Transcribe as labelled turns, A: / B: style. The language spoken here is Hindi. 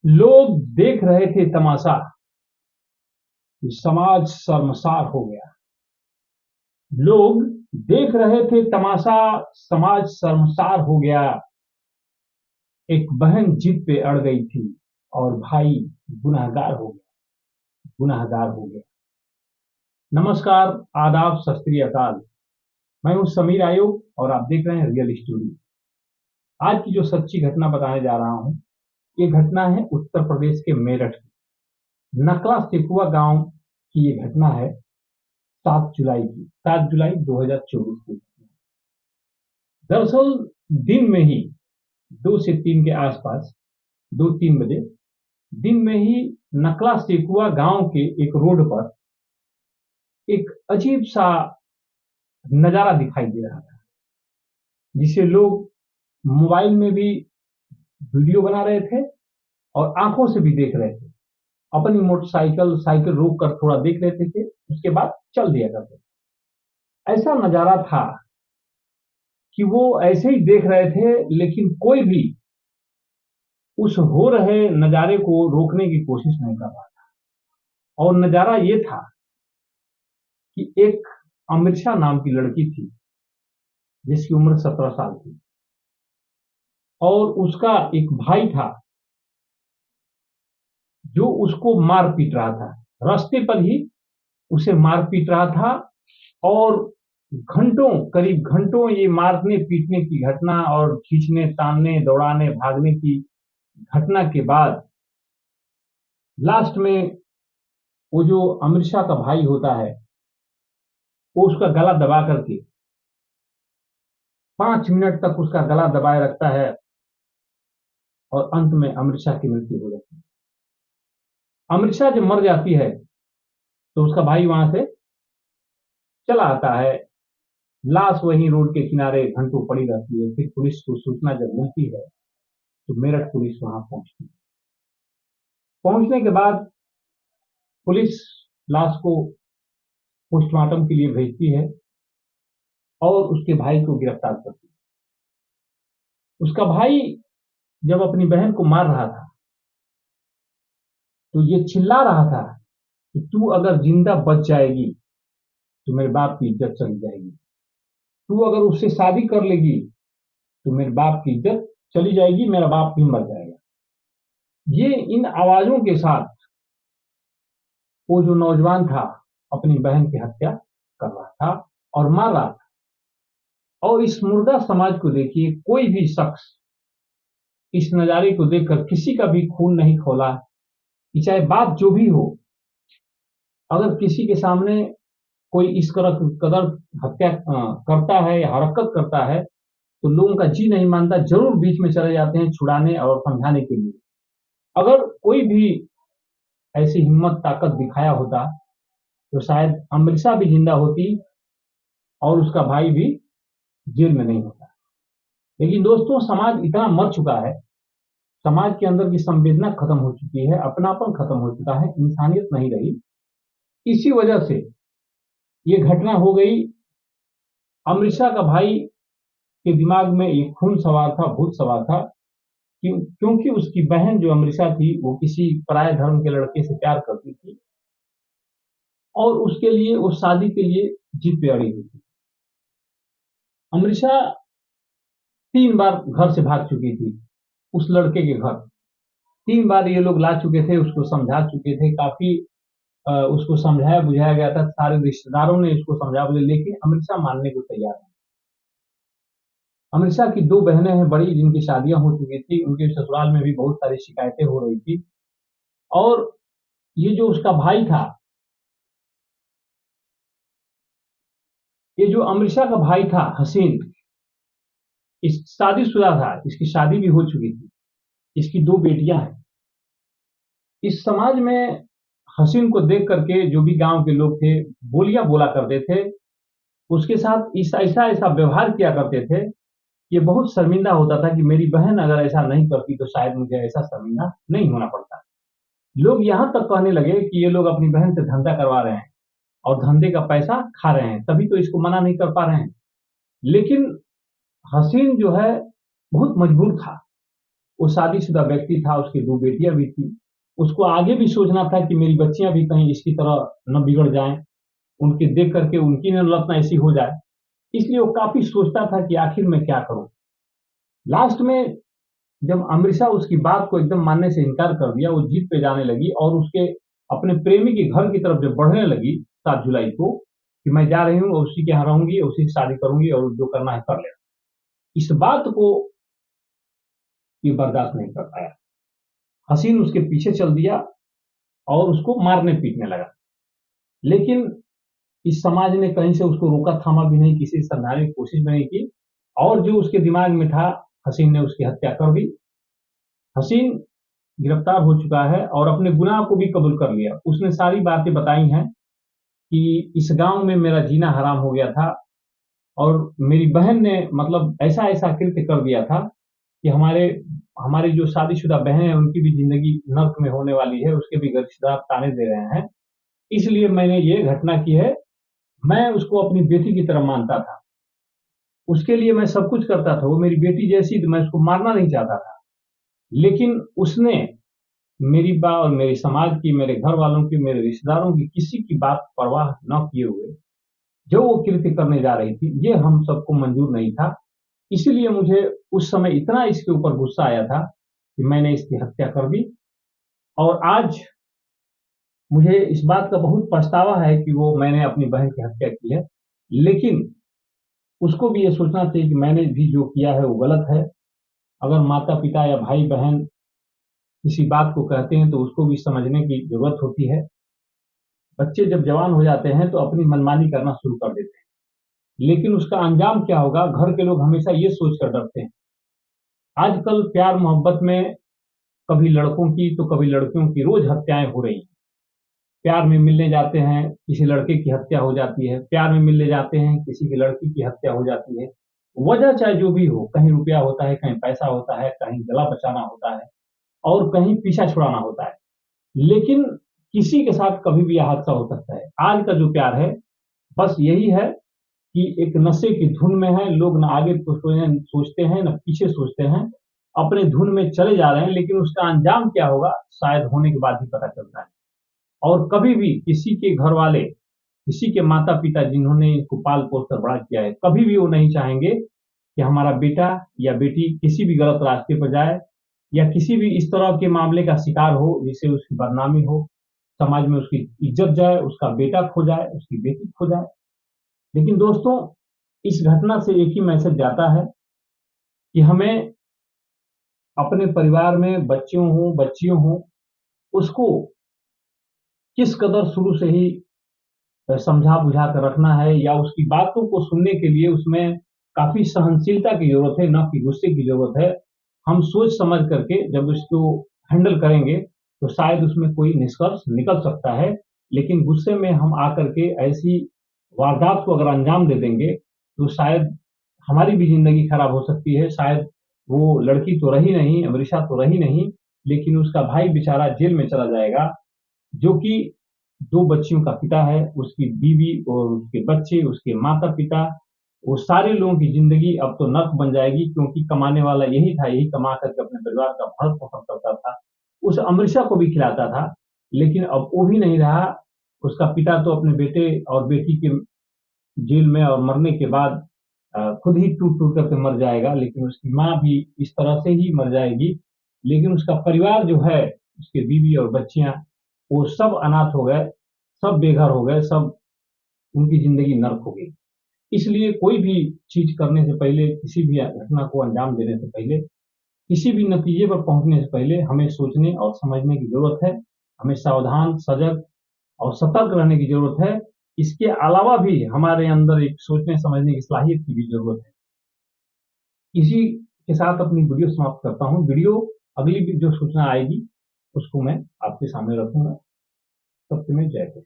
A: लोग देख रहे थे तमाशा कि समाज शर्मसार हो गया। लोग देख रहे थे तमाशा, समाज शर्मसार हो गया। एक बहन जिद पे अड़ गई थी और भाई गुनहगार हो गया, गुनहगार हो गया। नमस्कार, आदाब, सत श्री अकाल। मैं हूं समीर आयोग और आप देख रहे हैं रियल स्टोरी। आज की जो सच्ची घटना बताने जा रहा हूं, ये घटना है उत्तर प्रदेश के मेरठ की नकला सिकुआ गांव की। ये घटना है 7 जुलाई की, 7 जुलाई 2024 की। दरअसल दिन में ही 2 से 3 के आसपास, 2-3 बजे दिन में ही नकला सेकुआ गांव के एक रोड पर एक अजीब सा नजारा दिखाई दे रहा था, जिसे लोग मोबाइल में भी वीडियो बना रहे थे और आंखों से भी देख रहे थे। अपनी मोटरसाइकिल साइकिल रोक कर थोड़ा देख लेते थे, उसके बाद चल दिया करते थे। ऐसा नजारा था कि वो ऐसे ही देख रहे थे, लेकिन कोई भी उस हो रहे नजारे को रोकने की कोशिश नहीं कर रहा था। और नजारा ये था कि एक अमृषा नाम की लड़की थी, जिसकी उम्र 17 साल थी, और उसका एक भाई था जो उसको मार पीट रहा था। रास्ते पर ही उसे मार पीट रहा था। और घंटों, करीब घंटों ये मारने पीटने की घटना और खींचने तानने दौड़ाने भागने की घटना के बाद लास्ट में वो जो अमृषा का भाई होता है, वो उसका गला दबा करके 5 मिनट तक उसका गला दबाए रखता है और अंत में अमृषा की मृत्यु हो जाती है। अमृषा जब मर जाती है तो उसका भाई वहां से चला आता है। लाश वहीं रोड के किनारे घंटों पड़ी रहती है। फिर पुलिस को सूचना जब मिलती है तो मेरठ पुलिस वहां पहुंचती है। पहुंचने के बाद पुलिस लाश को पोस्टमार्टम के लिए भेजती है और उसके भाई को गिरफ्तार करती है। उसका भाई जब अपनी बहन को मार रहा था तो ये चिल्ला रहा था कि तू अगर जिंदा बच जाएगी तो मेरे बाप की इज्जत चली जाएगी, तू अगर उससे शादी कर लेगी तो मेरे बाप की इज्जत चली जाएगी, मेरा बाप भी मर जाएगा। ये इन आवाजों के साथ वो जो नौजवान था अपनी बहन की हत्या कर रहा था और मार रहा था। और इस मुर्दा समाज को देखिए, कोई भी शख्स इस नजारे को देखकर किसी का भी खून नहीं खोला कि चाहे बात जो भी हो, अगर किसी के सामने कोई इस कदर हत्या करता है या हरकत करता है तो लोगों का जी नहीं मानता, जरूर बीच में चले जाते हैं छुड़ाने और समझाने के लिए। अगर कोई भी ऐसी हिम्मत ताकत दिखाया होता तो शायद अमृषा भी जिंदा होती और उसका भाई भी जेल में नहीं होता। लेकिन दोस्तों, समाज इतना मर चुका है, समाज के अंदर की संवेदना खत्म हो चुकी है, अपनापन खत्म हो चुका है, इंसानियत नहीं रही। इसी वजह से ये घटना हो गई। अमृषा का भाई के दिमाग में एक खून सवार था, भूत सवार था, क्योंकि उसकी बहन जो अमृषा थी वो किसी पराये धर्म के लड़के से प्यार करती थी और उसके लिए, उस शादी के लिए जिद पे अड़ी हुई थी। अमृषा 3 बार घर से भाग चुकी थी उस लड़के के घर। 3 बार ये लोग ला चुके थे, उसको समझा चुके थे, काफी उसको समझाया बुझाया गया था, सारे रिश्तेदारों ने उसको समझा बुझाया, लेकिन अमृषा मानने को तैयार नहीं। अमृषा की 2 बहनें हैं बड़ी, जिनकी शादियां हो चुकी थी, उनके ससुराल में भी बहुत सारी शिकायतें हो रही थी। और ये जो उसका भाई था, ये जो अमृषा का भाई था हसीन, इस शादीशुदा था, इसकी शादी भी हो चुकी थी, इसकी 2 बेटियां हैं। इस समाज में हसीन को देख करके जो भी गांव के लोग थे बोलियां बोला करते थे, उसके साथ ऐसा ऐसा ऐसा व्यवहार किया करते थे। ये बहुत शर्मिंदा होता था कि मेरी बहन अगर ऐसा नहीं करती तो शायद मुझे ऐसा शर्मिंदा नहीं होना पड़ता। लोग यहां तक कहने लगे कि ये लोग अपनी बहन से धंधा करवा रहे हैं और धंधे का पैसा खा रहे हैं, तभी तो इसको मना नहीं कर पा रहे हैं। लेकिन हसीन जो है बहुत मजबूर था। वो शादीशुदा व्यक्ति था, उसकी 2 बेटियां भी थी। उसको आगे भी सोचना था कि मेरी बच्चियां भी कहीं इसकी तरह न बिगड़ जाएं, उनके देख करके उनकी न लत ऐसी हो जाए। इसलिए वो काफी सोचता था कि आखिर मैं क्या करूं। लास्ट में जब अमृता उसकी बात को एकदम मानने से इनकार कर दिया, वो जिद पे जाने लगी और उसके अपने प्रेमी के घर की तरफ जब बढ़ने लगी 7 जुलाई को, कि मैं जा रही हूँ और उसी के यहाँ रहूंगी, उसी से शादी करूंगी और जो करना है कर लेना। इस बात को ये बर्दाश्त नहीं कर पाया। हसीन उसके पीछे चल दिया और उसको मारने पीटने लगा। लेकिन इस समाज ने कहीं से उसको रोका थामा भी नहीं, किसी से समझाने की कोशिश भी नहीं की, और जो उसके दिमाग में था, हसीन ने उसकी हत्या कर दी। हसीन गिरफ्तार हो चुका है और अपने गुनाह को भी कबूल कर लिया। उसने सारी बातें बताई हैं कि इस गांव में मेरा जीना हराम हो गया था और मेरी बहन ने मतलब ऐसा ऐसा कृत्य कर दिया था कि हमारे हमारी जो शादीशुदा बहन है उनकी भी जिंदगी नर्क में होने वाली है, उसके भी रिश्तेदार ताने दे रहे हैं, इसलिए मैंने ये घटना की है। मैं उसको अपनी बेटी की तरह मानता था, उसके लिए मैं सब कुछ करता था, वो मेरी बेटी जैसी, तो मैं उसको मारना नहीं चाहता था। लेकिन उसने मेरी और मेरे समाज की, मेरे घर वालों की, मेरे रिश्तेदारों की किसी की बात परवाह न किए हुए जो वो कृत्य करने जा रही थी, ये हम सबको मंजूर नहीं था। इसीलिए मुझे उस समय इतना इसके ऊपर गुस्सा आया था कि मैंने इसकी हत्या कर दी। और आज मुझे इस बात का बहुत पछतावा है कि वो मैंने अपनी बहन की हत्या की है। लेकिन उसको भी ये सोचना चाहिए कि मैंने भी जो किया है वो गलत है। अगर माता पिता या भाई बहन किसी बात को कहते हैं तो उसको भी समझने की जरूरत होती है। बच्चे जब जवान हो जाते हैं तो अपनी मनमानी करना शुरू कर देते हैं, लेकिन उसका अंजाम क्या होगा, घर के लोग हमेशा ये सोच कर डरते हैं। आजकल प्यार मोहब्बत में कभी लड़कों की तो कभी लड़कियों की रोज हत्याएं हो रही हैं। प्यार में मिलने जाते हैं, किसी लड़के की हत्या हो जाती है, प्यार में मिलने जाते हैं, किसी की लड़की की हत्या हो जाती है। वजह चाहे जो भी हो, कहीं रुपया होता है, कहीं पैसा होता है, कहीं गला बचाना होता है और कहीं पीछा छुड़ाना होता है। लेकिन किसी के साथ कभी भी यह हादसा हो सकता है। आज का जो प्यार है बस यही है कि एक नशे की धुन में है, लोग ना आगे सोचते हैं ना पीछे सोचते हैं, अपने धुन में चले जा रहे हैं, लेकिन उसका अंजाम क्या होगा शायद होने के बाद ही पता चलता है। और कभी भी किसी के घर वाले, किसी के माता पिता जिन्होंने इनको पाल पोस कर बड़ा किया है, कभी भी वो नहीं चाहेंगे कि हमारा बेटा या बेटी किसी भी गलत रास्ते पर जाए या किसी भी इस तरह के मामले का शिकार हो जिससे उसकी बदनामी हो, समाज में उसकी इज्जत जाए, उसका बेटा खो जाए, उसकी बेटी खो जाए। लेकिन दोस्तों, इस घटना से एक ही मैसेज जाता है कि हमें अपने परिवार में बच्चियों हो, बच्चियों हो, उसको किस कदर शुरू से ही समझा बुझा कर रखना है या उसकी बातों को सुनने के लिए उसमें काफी सहनशीलता की जरूरत है, न कि गुस्से की जरूरत है। हम सोच समझ करके जब इसको हैंडल करेंगे तो शायद उसमें कोई निष्कर्ष निकल सकता है। लेकिन गुस्से में हम आकर के ऐसी वारदात को अगर अंजाम दे देंगे तो शायद हमारी भी जिंदगी खराब हो सकती है। शायद वो लड़की तो रही नहीं, अमरीशा तो रही नहीं, लेकिन उसका भाई बेचारा जेल में चला जाएगा, जो कि 2 बच्चियों का पिता है, उसकी बीवी और उसके बच्चे, उसके माता-पिता, वो सारे लोगों की ज़िंदगी अब तो नर्क बन जाएगी, क्योंकि कमाने वाला यही था, यही कमा करके अपने परिवार का भरण-पोषण करता था। उस अमृता को भी खिलाता था, लेकिन अब वो भी नहीं रहा। उसका पिता तो अपने बेटे और बेटी के जेल में और मरने के बाद खुद ही टूट-टूट करके मर जाएगा, लेकिन उसकी माँ भी इस तरह से ही मर जाएगी। लेकिन उसका परिवार जो है, उसकी बीवी और बच्चियाँ, वो सब अनाथ हो गए, सब बेघर हो गए, सब उनकी ज़िंदगी नर्क हो गई। इसलिए कोई भी चीज़ करने से पहले, किसी भी घटना को अंजाम देने से पहले, किसी भी नतीजे पर पहुँचने से पहले हमें सोचने और समझने की ज़रूरत है। हमें सावधान, सजग और सतर्क रहने की ज़रूरत है। इसके अलावा भी हमारे अंदर एक सोचने-समझने की सलाहियत की भी ज़रूरत है। इसी के साथ अपनी वीडियो समाप्त करता हूँ। वीडियो अगली भी जो सूचना आएगी, उसको मैं आपके सामने रखूँगा। तब तक के लिए जय हिंद।